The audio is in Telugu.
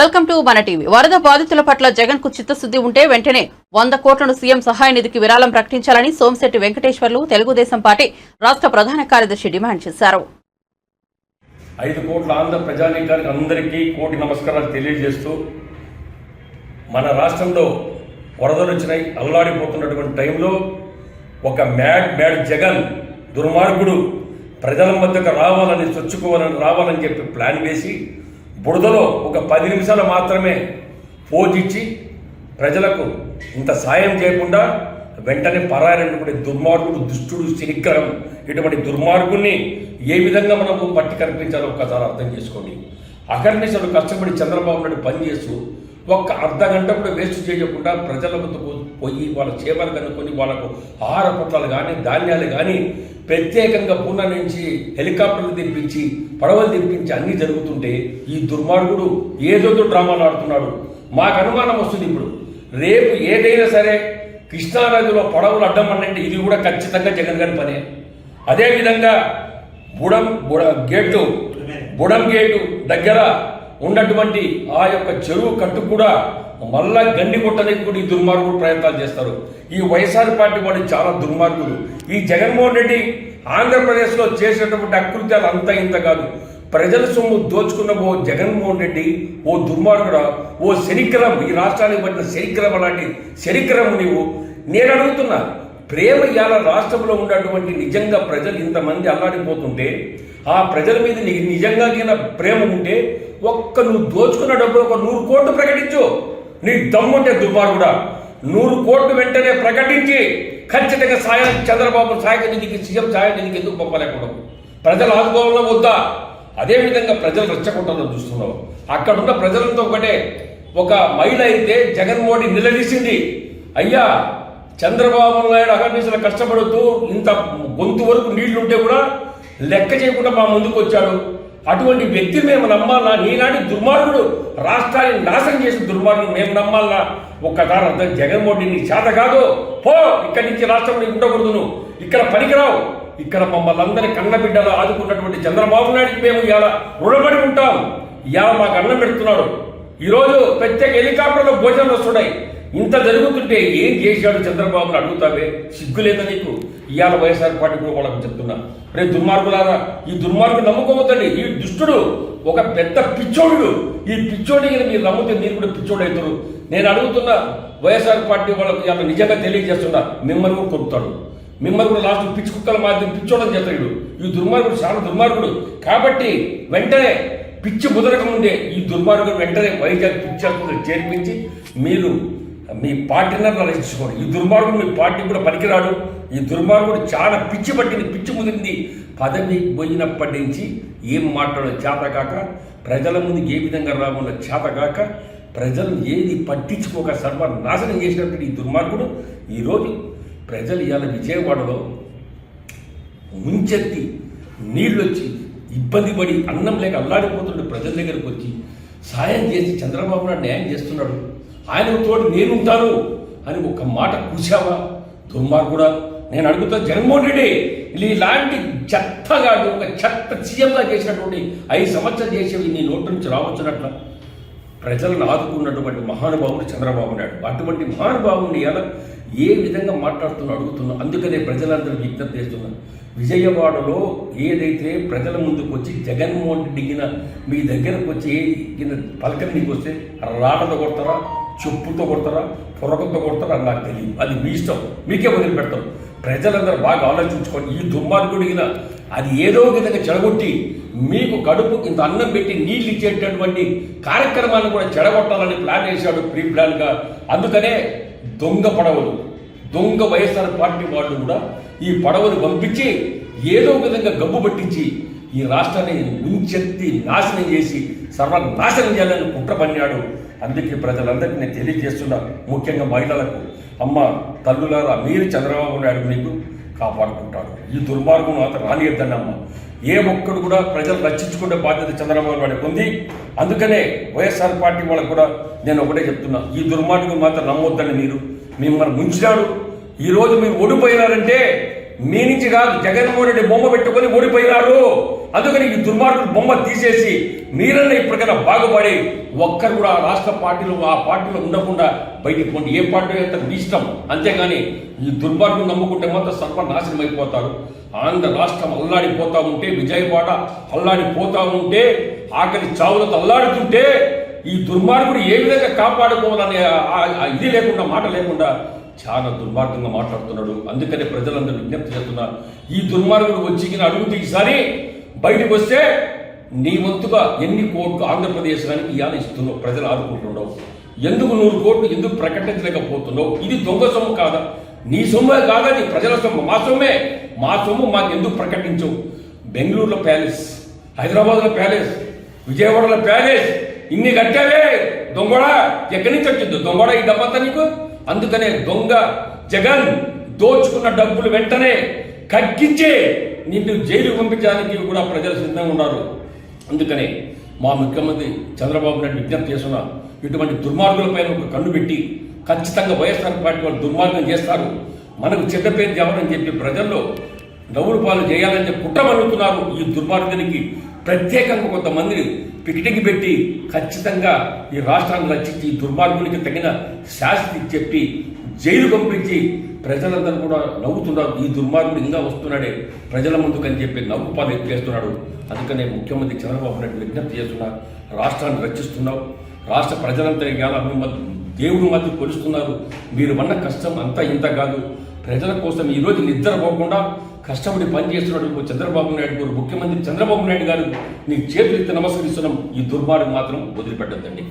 వెల్కమ్ టు మన టీవీ. వరద బాధితుల పట్ల జగన్ కు చిత్తశుద్ది ఉంటే వెంటనే 100 కోట్లను సీఎం సహాయ నిధికి విరాళం ప్రకటించాలని సోమిశెట్టి వెంకటేశ్వర్లు తెలుగుదేశం పార్టీ రాష్ట్ర ప్రధాన కార్యదర్శి డిమాండ్ చేశారు. 5 కోట్ల ఆంధ్ర ప్రజానీకానికి అందరికీ కోటి నమస్కారాలు తెలియజేస్తూ, మన రాష్ట్రంలో వరదలు వచ్చినాయి, అల్లాడిపోతున్నటువంటి టైంలో ఒక మ్యాడ్ జగన్ దుర్మార్గుడు ప్రజల మధ్యకు రావాలని చెప్పి ప్లాన్ వేసి బురదలో ఒక 10 నిమిషాలు మాత్రమే పోజిచ్చి ప్రజలకు ఇంత సాయం చేయకుండా వెంటనే పరారైనటువంటి దుర్మార్గుడు, దుష్టుడు, శనికరం ఇటువంటి దుర్మార్గుడిని ఏ విధంగా మనము పట్టి కనిపించాలో ఒక్కసారి అర్థం చేసుకోండి. అకర్నిశలు కష్టపడి చంద్రబాబు నాయుడు పనిచేస్తూ ఒక్క అర్ధ గంట కూడా వేస్ట్ చేయకుండా ప్రజల వద్దకు పోయి వాళ్ళ చేపలు కనుక్కొని వాళ్ళకు ఆహార పొట్లాలు కానీ ధాన్యాలు కానీ ప్రత్యేకంగా పూనా నుంచి హెలికాప్టర్లు తెప్పించి పడవలు తెప్పించి అన్నీ జరుగుతుంటే ఈ దుర్మార్గుడు ఏదో డ్రామాలు ఆడుతున్నాడు. మాకు అనుమానం వస్తుంది. ఇప్పుడు రేపు ఏదైనా సరే కృష్ణానదిలో పడవలు అడ్డమనంటే ఇది కూడా ఖచ్చితంగా జగన్ గారి పనే. అదేవిధంగా బుడం గేటు దగ్గర ఉన్నటువంటి ఆ యొక్క చెరువు కట్టు కూడా మళ్ళా గండి కొట్టడానికి కూడా ఈ దుర్మార్గుడు ప్రయత్నాలు చేస్తారు. ఈ వైఎస్ఆర్ పార్టీ వాళ్ళు చాలా దుర్మార్గులు. ఈ జగన్మోహన్ రెడ్డి ఆంధ్రప్రదేశ్లో చేసేటటువంటి అకృత్యాలు అంతా ఇంత కాదు. ప్రజల సొమ్ము దోచుకున్న ఓ జగన్మోహన్ రెడ్డి, ఓ దుర్మార్గుడా, ఓ శనికరం, ఈ రాష్ట్రానికి పట్టిన శనికరం లాంటి శనికరము నీవు. నేను అడుగుతున్నా, ప్రేమ ఇవాళ రాష్ట్రంలో ఉన్నటువంటి నిజంగా ప్రజలు ఇంతమంది అల్లాడిపోతుంటే ఆ ప్రజల మీద నీకు నిజంగా ప్రేమ ఉంటే నువ్వు దోచుకున్న డబ్బులు ఒక 100 కోట్లు ప్రకటించు. నీ దమ్ముంటే దుర్మార్గుడా 100 కోట్లు వెంటనే ప్రకటించి ఖచ్చితంగా చంద్రబాబు సహాయ నిధికి, సీఎం సహాయ నిధికి ఎందుకు పంపలేకూడదు? ప్రజలు ఆదుకోవాలో వద్దా? అదేవిధంగా ప్రజలు రెచ్చగొట్టాలని చూస్తున్నావు. అక్కడున్న ప్రజలతో ఒకటే ఒక మహిళ అయితే జగన్మోహన్ నిలదీసింది, అయ్యా చంద్రబాబు నాయుడు అహర్నిశలు కష్టపడుతూ ఇంత గొంతు వరకు నీళ్లుంటే కూడా లెక్క చేయకుండా మా ముందుకు వచ్చాడు. అటువంటి వ్యక్తి మేము నమ్మాలా? నీలాంటి దుర్మార్గుడు రాష్ట్రాన్ని నాశనం చేసిన దుర్మార్గుడు మేము నమ్మాలా? ఒక్కసారి అర్థం. జగన్మోహన్ రెడ్డి చేత కాదు, పో ఇక్కడి నుంచి రాష్ట్రంలో ఉండకూడదు, నువ్వు ఇక్కడ పనికిరావు. ఇక్కడ మమ్మల్ని అందరినీ కన్నబిడ్డలు ఆదుకున్నటువంటి చంద్రబాబు నాయుడికి మేము ఇవాళ రుణపడి ఉంటాం. ఇవాళ మాకు అన్నం పెడుతున్నాడు. ఈరోజు ప్రత్యేక హెలికాప్టర్లో భోజనాలు వస్తున్నాయి. ఇంత జరుగుతుంటే ఏం చేశాడు చంద్రబాబుని అడుగుతావే? సిగ్గు లేదా నీకు? ఇవాళ వైఎస్ఆర్ పార్టీ కూడా వాళ్ళకి చెప్తున్నా, రేపు దుర్మార్గులారా, ఈ దుర్మార్గుడు నమ్ముకోవద్దండి. ఈ దుష్టుడు ఒక పెద్ద పిచ్చోడు. ఈ పిచ్చోడికి మీరు నమ్మితే మీరు కూడా పిచ్చోడు అవుతారు. నేను అడుగుతున్నా వైఎస్ఆర్ పార్టీ వాళ్ళకి ఇవాళ నిజంగా తెలియజేస్తున్నా, మిమ్మల్ని కూడా కొడుతాడు. మిమ్మల్ని కూడా లాస్ట్ పిచ్చి కుక్కల మాదిరి పిచ్చోడని చేస్తాడు. ఈ దుర్మార్గుడు చాలా దుర్మార్గుడు. కాబట్టి వెంటనే పిచ్చి ముదరక ముందే ఈ దుర్మార్గుడు వెంటనే వైజాగ్ పిచ్చి చేర్పించి మీరు మీ పార్టీని రక్షించుకోండి. ఈ దుర్మార్గుడు మీ పార్టీ కూడా పనికిరాడు. ఈ దుర్మార్గుడు చాలా పిచ్చి పట్టింది, పిచ్చి ముదిరింది. పదవి పోయినప్పటి నుంచి ఏం మాట్లాడో చేతకాక, ప్రజల ముందు ఏ విధంగా రావాలో చేతకాక, ప్రజలు ఏది పట్టించుకోక సర్వనాశనం చేసినప్పుడు ఈ దుర్మార్గుడు ఈరోజు ప్రజలు ఇవాళ విజయవాడలో ముంచెత్తి నీళ్ళు వచ్చి ఇబ్బంది పడి అన్నం లేక అల్లాడిపోతుండే ప్రజల దగ్గరకు వచ్చి సాయం చేసి చంద్రబాబు నాయుడు న్యాయం చేస్తున్నాడు. ఆయన తోడు నేనుంటాను అని ఒక మాట కూర్చావా దుర్మార్గుడా? నేను అడుగుతా, జగన్మోహన్ రెడ్డి ఇలాంటి చెత్తగా ఒక చెత్త సీఎంగా చేసినటువంటి 5 సంవత్సరాలు చేసేవి నీ నోటి నుంచి రావచ్చునట్ల ప్రజలను ఆదుకున్నటువంటి మహానుభావుడు చంద్రబాబు నాయుడు. అటువంటి మహానుభావుని ఎలా ఏ విధంగా మాట్లాడుతున్నా అడుగుతున్నా. అందుకనే ప్రజలందరూ విజ్ఞప్తి చేస్తున్నారు. విజయవాడలో ఏదైతే ప్రజల ముందుకు వచ్చి జగన్మోహన్ రెడ్డిగిన మీ దగ్గరకు వచ్చి పలకరికి వస్తే రాళ్ళతో కొడతారా, చెప్పుతో కొడతారా, పొరకతో కొడతారా అని నాకు తెలియదు. అది మీ ఇష్టం, మీకే వదిలిపెడతాం. ప్రజలందరూ బాగా ఆలోచించుకోండి. ఈ దుర్మార్గుడిగిన అది ఏదో విధంగా చెడగొట్టి మీకు కడుపు ఇంత అన్నం పెట్టి నీళ్ళు ఇచ్చేటటువంటి కార్యక్రమాన్ని కూడా చెడగొట్టాలని ప్లాన్ వేశాడు, ప్రీ ప్లాన్గా. అందుకనే దొంగ పడవలు, దొంగ వైఎస్ఆర్ పార్టీ వాళ్ళు కూడా ఈ పడవలు పంపించి ఏదో విధంగా గబ్బు పట్టించి ఈ రాష్ట్రాన్ని ముంచెత్తి నాశనం చేసి సర్వనాశనం చేయాలని కుట్ర పన్నాడు. అందుకే ప్రజలందరికీ నేను తెలియజేస్తున్నా, ముఖ్యంగా మహిళలకు, అమ్మ తల్లులారా, మీరు చంద్రబాబు నాయుడు మీకు కాపాడుకుంటాడు. ఈ దుర్మార్గం మాత్రం రానియద్దండి అమ్మ. ఏ ఒక్కడు కూడా ప్రజలు రక్షించుకునే బాధ్యత చంద్రబాబు నాయుడుకి ఉంది. అందుకనే వైఎస్ఆర్ పార్టీ వాళ్ళకు కూడా నేను ఒకటే చెప్తున్నా, ఈ దుర్మార్గం మాత్రం నమ్మొద్దండి. మీరు మిమ్మల్ని ముంచినాడు. ఈరోజు మీరు ఓడిపోయినారంటే మీ నుంచి కాదు, జగన్మోహన్ రెడ్డి బొమ్మ పెట్టుకొని ఓడిపోయినారు. అందుకని ఈ దుర్మార్గుడు బొమ్మ తీసేసి మీరన్నా ఇప్పటికైనా బాగుపడి ఒక్కరు కూడా రాష్ట్ర పార్టీలు ఆ పార్టీలో ఉండకుండా బయటికి పోండి. ఏ పార్టీ అయితే మీ ఇష్టం, అంతేగాని ఈ దుర్మార్గుడు నమ్ముకుంటే మాత్రం సర్వనాశనం అయిపోతారు. ఆంధ్ర రాష్ట్రం అల్లాడిపోతా ఉంటే, విజయవాడ అల్లాడిపోతా ఉంటే, ఆకలి చావులతో అల్లాడుతుంటే ఈ దుర్మార్గుడు ఏ విధంగా కాపాడుకోవాలనే ఇది లేకుండా, మాట లేకుండా చాలా దుర్మార్గంగా మాట్లాడుతున్నాడు. అందుకనే ప్రజలందరూ విజ్ఞప్తి చేస్తున్నారు, ఈ దుర్మార్గుడు వచ్చి అడుగుతూ ఈసారి బయటకు వస్తే నీ వంతుగా ఎన్ని కోట్లు ఆంధ్రప్రదేశ్ కానీ ఇవాళ ఇస్తున్నావు, ప్రజలు ఆదుకుంటున్నావు. ఎందుకు 100 కోట్లు ఎందుకు ప్రకటించలేకపోతున్నావు? ఇది దొంగ సొమ్ము కాదా? నీ సొమ్మే కాదా, నీ ప్రజల సొమ్ము, మా సొమ్మే. మా సొమ్ము మాకు ఎందుకు ప్రకటించవు? బెంగళూరులో ప్యాలెస్, హైదరాబాద్లో ప్యాలెస్, విజయవాడలో ప్యాలెస్, ఇన్ని కట్టావే దొంగడా. ఎక్కడి నుంచి వచ్చింది దొంగడా ఈ డబ్బంతా నీకు? అందుకనే దొంగ జగన్ దోచుకున్న డబ్బులు వెంటనే కక్కించే నిన్ను జైలు పంపించడానికి కూడా ప్రజలు సిద్ధంగా ఉన్నారు. అందుకనే మా ముఖ్యమంత్రి చంద్రబాబు నాయుడు విజ్ఞప్తి చేస్తున్నా, ఇటువంటి దుర్మార్గులపైన ఒక కన్ను పెట్టి ఖచ్చితంగా వైఎస్ఆర్ పార్టీ వాళ్ళు దుర్మార్గం చేస్తారు, మనకు చెడ్డ పేరు తేవాలని చెప్పి ప్రజల్లో నవ్వులు పాలు చేయాలని చెప్పి కుట్రమనుకున్నారు. ఈ దుర్మార్గునికి ప్రత్యేకంగా కొంతమందిని పికెటింగ్ పెట్టి ఖచ్చితంగా ఈ రాష్ట్రాన్ని రక్షించి ఈ దుర్మార్గునికి తగిన శాస్తి చెప్పి జైలు పంపించి ప్రజలందరూ కూడా నవ్వుతున్నారు. ఈ దుర్మార్గుడు ఇంకా వస్తున్నాడే ప్రజల ముందుకు అని చెప్పి నవ్వు పాలు చేస్తున్నాడు. అందుకనే ముఖ్యమంత్రి చంద్రబాబు నాయుడు విజ్ఞప్తి చేస్తున్నారు, రాష్ట్రాన్ని రక్షిస్తున్నావు, రాష్ట్ర ప్రజలంతా దేవుడి మధ్య కొలుస్తున్నారు. మీరు వన్న కష్టం అంతా ఇంత కాదు, ప్రజల కోసం ఈరోజు నిద్రపోకుండా కష్టపడి పనిచేస్తున్నాడు చంద్రబాబు నాయుడు గారు. ముఖ్యమంత్రి చంద్రబాబు నాయుడు గారు నీకు చేతులెత్తి నమస్కరిస్తున్నాం. ఈ దుర్మార్గం మాత్రం వదిలిపెట్టద్దండి.